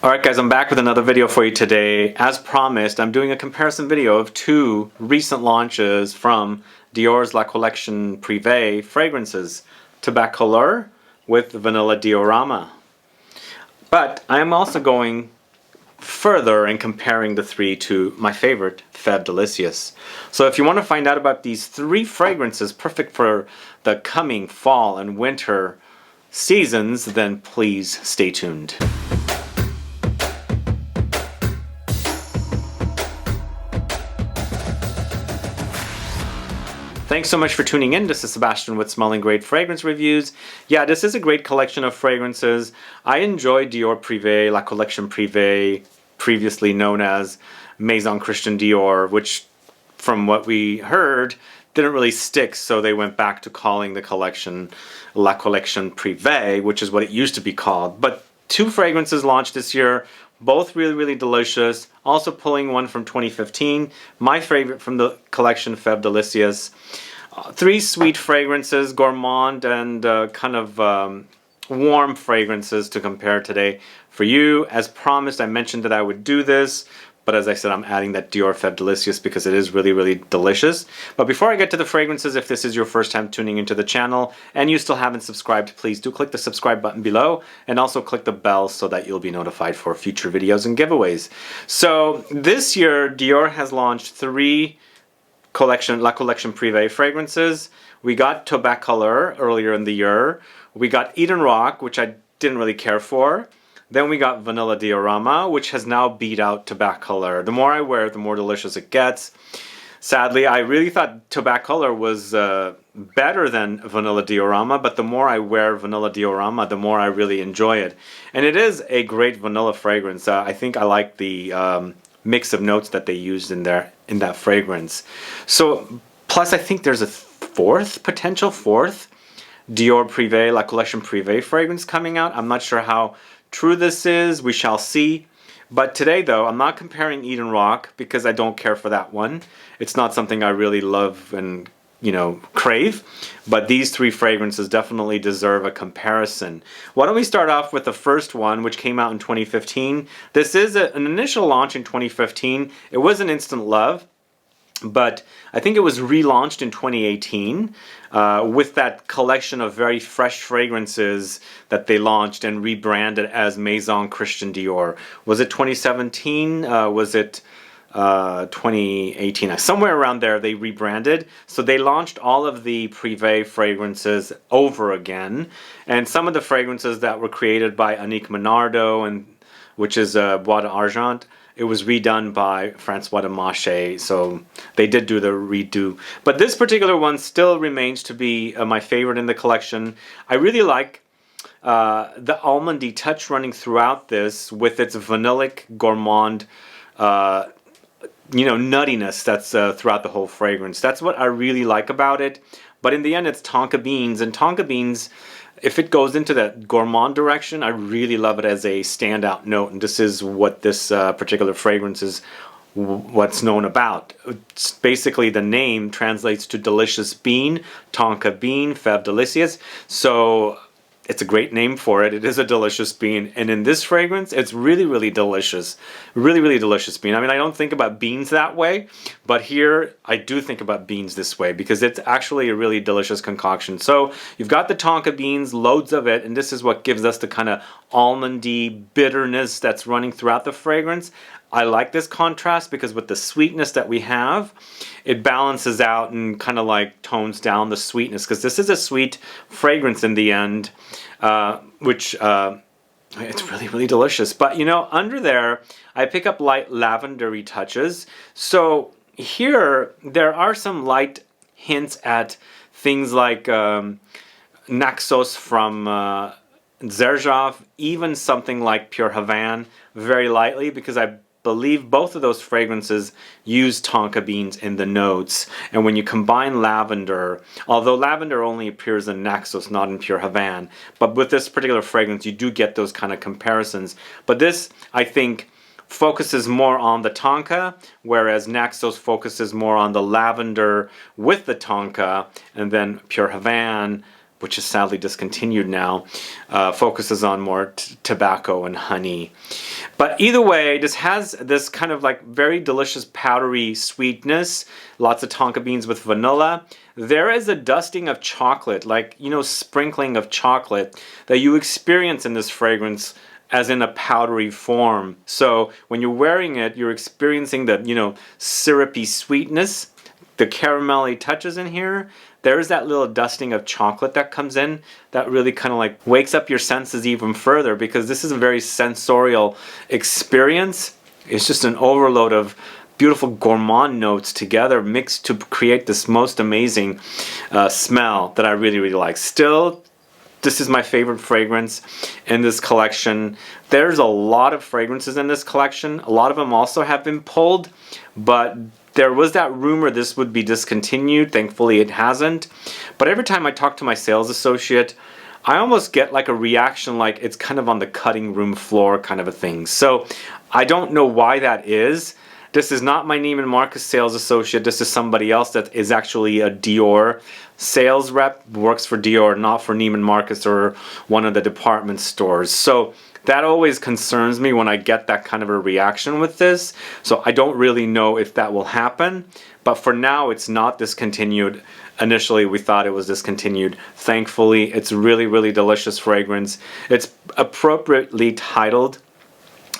Alright guys, I'm back with another video for you today. As promised, I'm doing a comparison video of two recent launches from Dior's La Collection Privee fragrances. Tobacolor with Vanilla Diorama. But I am also going further and comparing the three to my favorite, Fève Delicieuse. So if you want to find out about these three fragrances perfect for the coming fall and winter seasons, then please stay tuned. Thanks so much for tuning in. This is Sebastian with Smelling Great Fragrance Reviews. Yeah, this is a great collection of fragrances. I enjoy Dior Privee, La Collection Privee, previously known as Maison Christian Dior, which from what we heard didn't really stick, so they went back to calling the collection La Collection Privee, which is what it used to be called. But two fragrances launched this year, both really delicious. Also pulling one from 2015, my favorite from the collection, Fève Delicieuse. Three sweet fragrances, gourmand and kind of warm fragrances to compare today for you. As promised, I mentioned that I would do this, but as I said, I'm adding that Dior Fève Delicieuse because it is really delicious. But before I get to the fragrances, if this is your first time tuning into the channel and you still haven't subscribed, please do click the subscribe button below and also click the bell so that you'll be notified for future videos and giveaways. So this year, Dior has launched three La Collection Privee fragrances. We got Tobacolor earlier in the year. We got Eden Rock, which I didn't really care for. Then we got Vanilla Diorama, which has now beat out Tobacolor. The more I wear it, the more delicious it gets. Sadly, I really thought Tobacolor was better than Vanilla Diorama, but the more I wear Vanilla Diorama, the more I really enjoy it. And it is a great vanilla fragrance. I think I like the mix of notes that they used in that fragrance. So, plus I think there's a potential fourth Dior Privee, La Collection Privee fragrance coming out. I'm not sure how true this is, we shall see. But today though, I'm not comparing Eden Rock because I don't care for that one. It's not something I really love and, you know, crave. But these three fragrances definitely deserve a comparison. Why don't we start off with the first one, which came out in 2015. This is an initial launch in 2015. It was an instant love, but I think it was relaunched in 2018 with that collection of very fresh fragrances that they launched and rebranded as Maison Christian Dior. Was it 2017? Was it 2018? Somewhere around there they rebranded. So they launched all of the Privee fragrances over again. And some of the fragrances that were created by Annick Menardo, and which is Bois d'Argent, it was redone by Francois Demachy, so they did do the redo. But this particular one still remains to be my favorite in the collection. I really like the almondy touch running throughout this with its vanillic gourmand, nuttiness that's throughout the whole fragrance. That's what I really like about it. But in the end, it's Tonka beans, and Tonka beans, if it goes into that gourmand direction, I really love it as a standout note, and this is what this particular fragrance is what's known about. It's basically the name translates to delicious bean, Tonka bean, Fève Delicieuse. So it's a great name for it. It is a delicious bean, and in this fragrance, it's really delicious. Really delicious bean. I mean, I don't think about beans that way, but here I do think about beans this way because it's actually a really delicious concoction. So you've got the Tonka beans, loads of it, and this is what gives us the kind of almondy bitterness that's running throughout the fragrance. I like this contrast because with the sweetness that we have, it balances out and kind of like tones down the sweetness, because this is a sweet fragrance in the end, which it's really delicious. But you know, under there, I pick up light lavendery touches. So here, there are some light hints at things like Naxos from Xerjoff, even something like Pure Havane, very lightly, because I believe both of those fragrances use Tonka beans in the notes. And when you combine lavender, although lavender only appears in Naxos, not in Pure Havane, but with this particular fragrance, you do get those kind of comparisons. But this, I think, focuses more on the Tonka, whereas Naxos focuses more on the lavender with the Tonka, and then Pure Havane which is sadly discontinued now, focuses on more tobacco and honey. But either way, this has this kind of like very delicious powdery sweetness, lots of tonka beans with vanilla. There is a dusting of chocolate, like, you know, sprinkling of chocolate that you experience in this fragrance as in a powdery form. So when you're wearing it, you're experiencing the, you know, syrupy sweetness, the caramelly touches in here. There's that little dusting of chocolate that comes in that really kind of like wakes up your senses even further, because this is a very sensorial experience. It's just an overload of beautiful gourmand notes together mixed to create this most amazing smell that I really, really like. Still, this is my favorite fragrance in this collection. There's a lot of fragrances in this collection. A lot of them also have been pulled, but there was that rumor this would be discontinued. Thankfully it hasn't. But every time I talk to my sales associate, I almost get like a reaction like it's kind of on the cutting room floor kind of a thing. So I don't know why that is. This is not my Neiman Marcus sales associate. This is somebody else that is actually a Dior sales rep, works for Dior, not for Neiman Marcus or one of the department stores. So that always concerns me when I get that kind of a reaction with this. So I don't really know if that will happen. But for now, it's not discontinued. Initially, we thought it was discontinued. Thankfully, it's really, really delicious fragrance. It's appropriately titled.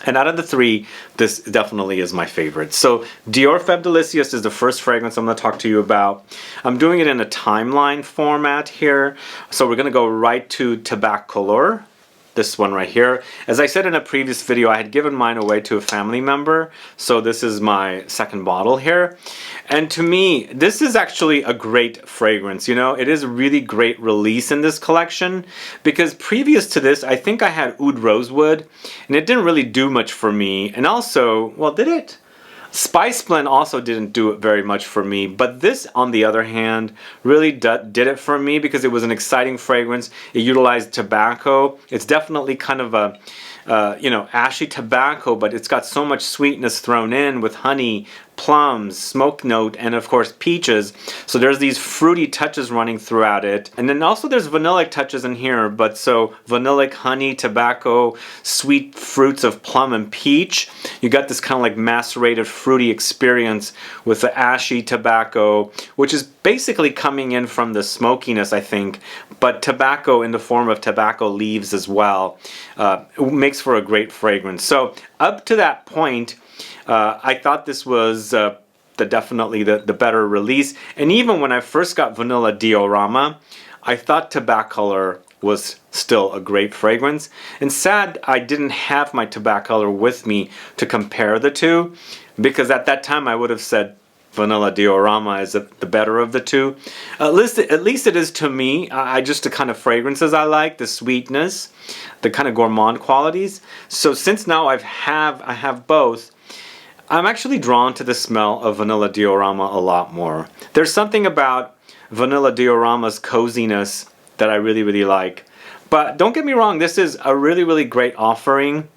And out of the three, this definitely is my favorite. So Dior Feve Delicieuse is the first fragrance I'm going to talk to you about. I'm doing it in a timeline format here. So we're going to go right to Tobacolor. This one right here. As I said in a previous video, I had given mine away to a family member. So this is my second bottle here. And to me, this is actually a great fragrance. You know, it is a really great release in this collection, because previous to this, I think I had Oud Rosewood, and it didn't really do much for me. And also, well, did it? Spice Blend also didn't do it very much for me, but this, on the other hand, really did it for me, because it was an exciting fragrance. It utilized tobacco. It's definitely kind of a, you know, ashy tobacco, but it's got so much sweetness thrown in with honey, plums, smoke note, and of course peaches. So there's these fruity touches running throughout it. And then also there's vanillic touches in here, but so vanillic, honey, tobacco, sweet fruits of plum and peach. You got this kind of like macerated fruity experience with the ashy tobacco, which is basically coming in from the smokiness, I think, but tobacco in the form of tobacco leaves as well. It makes for a great fragrance. So up to that point, I thought this was definitely the better release. And even when I first got Vanilla Diorama, I thought Tobacolor was still a great fragrance. And sad I didn't have my Tobacolor with me to compare the two, because at that time I would have said Vanilla Diorama is the better of the two. At least it is to me. Just the kind of fragrances I like, the sweetness, the kind of gourmand qualities. So since now I have both, I'm actually drawn to the smell of Vanilla Diorama a lot more. There's something about Vanilla Diorama's coziness that I really, really like. But don't get me wrong, this is a really, really great offering.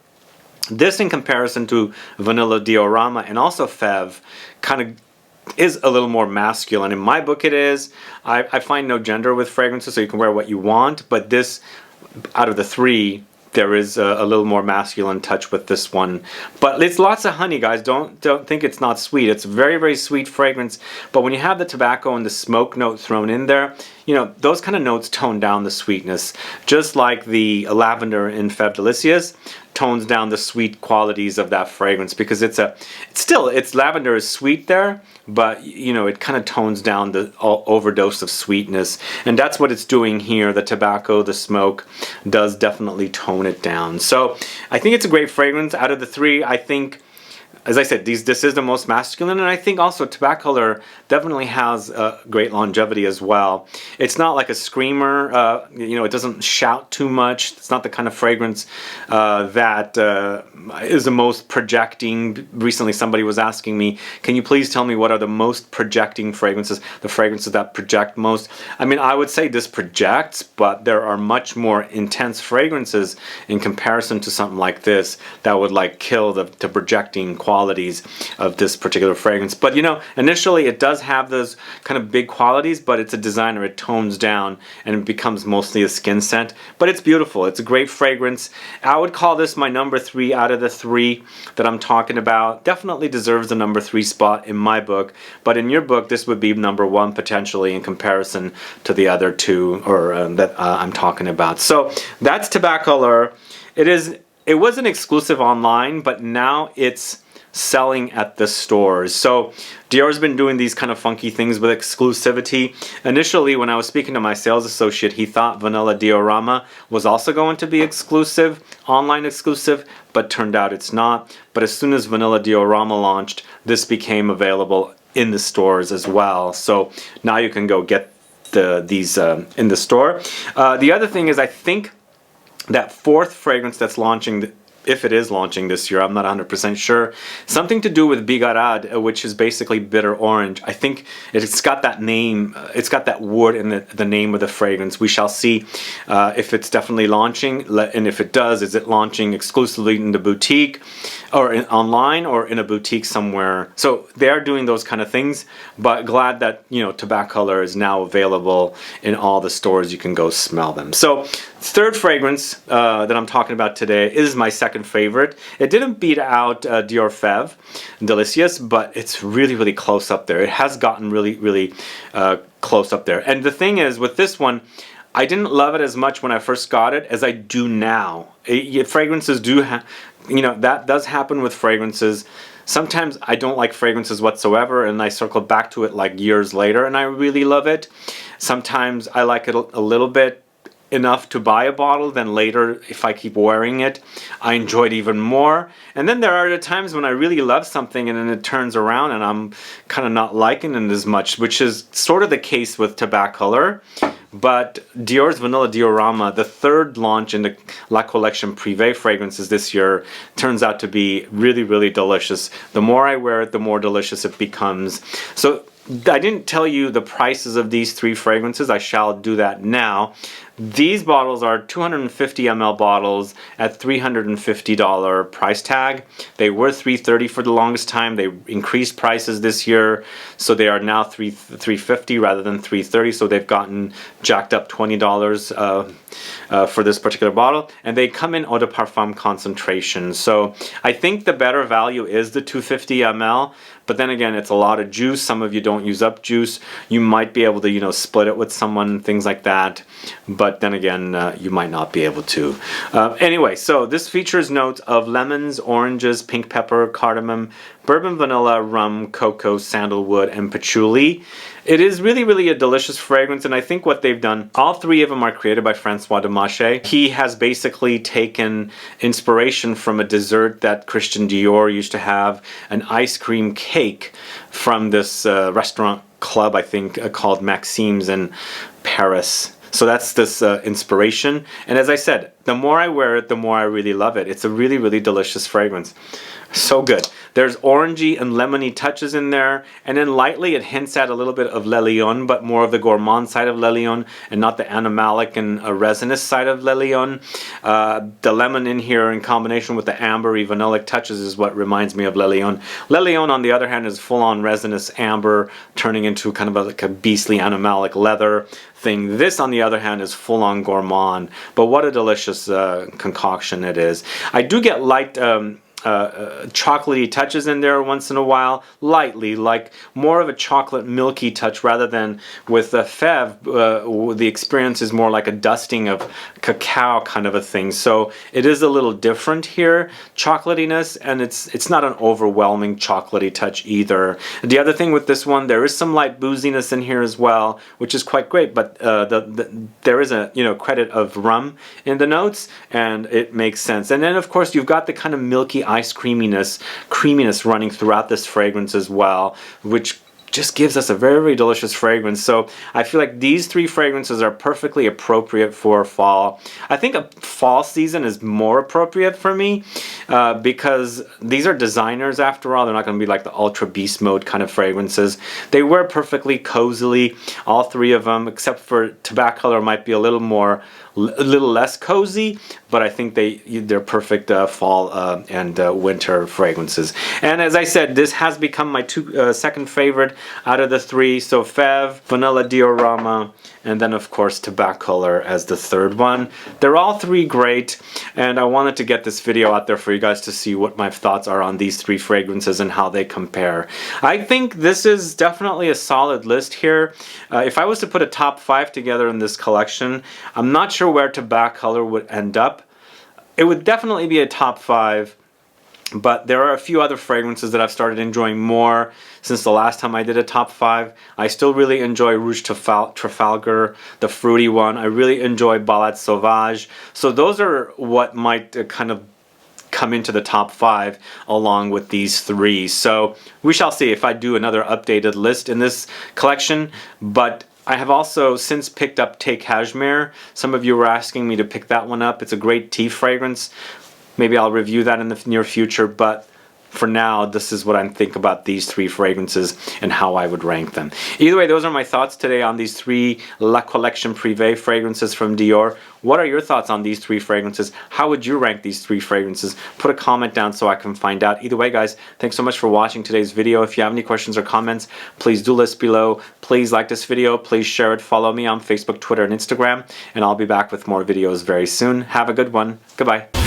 This, in comparison to Vanilla Diorama and also Fève, kind of is a little more masculine. In my book it is. I find no gender with fragrances, so you can wear what you want. But this, out of the three, there is a little more masculine touch with this one. But it's lots of honey, guys. Don't think it's not sweet. It's a very, very sweet fragrance. But when you have the tobacco and the smoke note thrown in there, you know, those kind of notes tone down the sweetness. Just like the lavender in Feve Delicieuse tones down the sweet qualities of that fragrance, because it's lavender is sweet there, but you know, it kind of tones down the overdose of sweetness, and that's what it's doing here. The tobacco, the smoke does definitely tone it down. So I think it's a great fragrance. Out of the three, I think, as I said, this is the most masculine, and I think also Tobacolor definitely has great longevity as well. It's not like a screamer, you know, it doesn't shout too much. It's not the kind of fragrance that is the most projecting. Recently somebody was asking me, can you please tell me what are the most projecting fragrances, the fragrances that project most? I mean, I would say this projects, but there are much more intense fragrances in comparison to something like this that would like kill the projecting quality qualities of this particular fragrance. But you know, initially it does have those kind of big qualities, but it's a designer. It tones down and it becomes mostly a skin scent. But it's beautiful. It's a great fragrance. I would call this my number 3 out of the 3 that I'm talking about. Definitely deserves the number 3 spot in my book, but in your book this would be number 1 potentially in comparison to the other 2 or that I'm talking about. So that's Tobacolor. It was an exclusive online, but now it's selling at the stores. So Dior's been doing these kind of funky things with exclusivity. Initially, when I was speaking to my sales associate, he thought Vanilla Diorama was also going to be exclusive, online exclusive, but turned out it's not. But as soon as Vanilla Diorama launched, this became available in the stores as well. So now you can go get these in the store. The other thing is, I think that 4th fragrance that's launching, if it is launching this year, I'm not 100% sure. Something to do with Bigarad, which is basically bitter orange. I think it's got that name, it's got that word in the name of the fragrance. We shall see if it's definitely launching, and if it does, is it launching exclusively in the boutique or online or in a boutique somewhere. So they are doing those kind of things, but glad that, you know, Tobacolor is now available in all the stores. You can go smell them. So 3rd fragrance that I'm talking about today is my 2nd favorite. It didn't beat out Dior Fève Delicieuse, but it's really, really close up there. It has gotten really, really close up there. And the thing is, with this one, I didn't love it as much when I first got it as I do now. Fragrances do you know, that does happen with fragrances. Sometimes I don't like fragrances whatsoever, and I circle back to it like years later and I really love it. Sometimes I like it a little bit enough to buy a bottle, then later if I keep wearing it I enjoy it even more. And then there are the times when I really love something and then it turns around and I'm kind of not liking it as much, which is sort of the case with Tobacolor. But Dior's Vanilla Diorama, the 3rd launch in the La Collection Privee fragrances this year, turns out to be really, really delicious. The more I wear it, the more delicious it becomes. So I didn't tell you the prices of these 3 fragrances. I shall do that now. These bottles are 250 ml bottles at $350 price tag. They were $330 for the longest time. They increased prices this year, so they are now $350 rather than $330. So they've gotten jacked up $20 for this particular bottle, and they come in Eau De Parfum Concentration. So I think the better value is the 250 ml. But then again, it's a lot of juice. Some of you don't use up juice. You might be able to, you know, split it with someone, things like that. But then again, you might not be able to. Anyway, so this features notes of lemons, oranges, pink pepper, cardamom, bourbon, vanilla, rum, cocoa, sandalwood, and patchouli. It is really, really a delicious fragrance, and I think what they've done, all 3 of them are created by Francois Demachy. He has basically taken inspiration from a dessert that Christian Dior used to have, an ice cream cake from this restaurant club, I think, called Maxime's in Paris. So that's this inspiration. And as I said, the more I wear it, the more I really love it. It's a really, really delicious fragrance. So good. There's orangey and lemony touches in there, and then lightly it hints at a little bit of Le Lion, but more of the gourmand side of Le Lion and not the animalic and resinous side of Le Lion. The lemon in here in combination with the ambery vanillic touches is what reminds me of Le Lion. Le Lion, on the other hand, is full-on resinous amber turning into kind of like a beastly animalic leather thing. This, on the other hand, is full-on gourmand, but what a delicious concoction it is. I do get light chocolatey touches in there once in a while, lightly, like more of a chocolate milky touch rather than with the Fève. The experience is more like a dusting of cacao kind of a thing. So it is a little different here, chocolatiness, and it's not an overwhelming chocolatey touch either. The other thing with this one, there is some light booziness in here as well, which is quite great, but there is a credit of rum in the notes, and it makes sense. And then of course you've got the kind of milky ice creaminess running throughout this fragrance as well, which just gives us a very, very delicious fragrance. So I feel like these three fragrances are perfectly appropriate for fall. I think a fall season is more appropriate for me because these are designers after all. They're not going to be like the ultra beast mode kind of fragrances. They wear perfectly cozily, all three of them, except for Tobacolor might be a little less cozy, but I think they're perfect fall and winter fragrances. And as I said, this has become my second favorite out of the three. So Fève, Vanilla Diorama, and then of course Tobacolor as the third one. They're all three great, and I wanted to get this video out there for you guys to see what my thoughts are on these three fragrances and how they compare. I think this is definitely a solid list here. If I was to put a top 5 together in this collection, I'm not sure where Tobacolor would end up. It would definitely be a top 5, but there are a few other fragrances that I've started enjoying more since the last time I did a top 5. I still really enjoy Rouge Trafalgar, the fruity one. I really enjoy Balade Sauvage. So those are what might kind of come into the top 5 along with these three. So we shall see if I do another updated list in this collection. But I have also since picked up Tea Cashmere. Some of you were asking me to pick that one up. It's a great tea fragrance. Maybe I'll review that in the near future, but for now, this is what I think about these three fragrances and how I would rank them. Either way, those are my thoughts today on these three La Collection Privee fragrances from Dior. What are your thoughts on these three fragrances? How would you rank these three fragrances? Put a comment down so I can find out. Either way, guys, thanks so much for watching today's video. If you have any questions or comments, please do list below. Please like this video. Please share it. Follow me on Facebook, Twitter, and Instagram. And I'll be back with more videos very soon. Have a good one. Goodbye.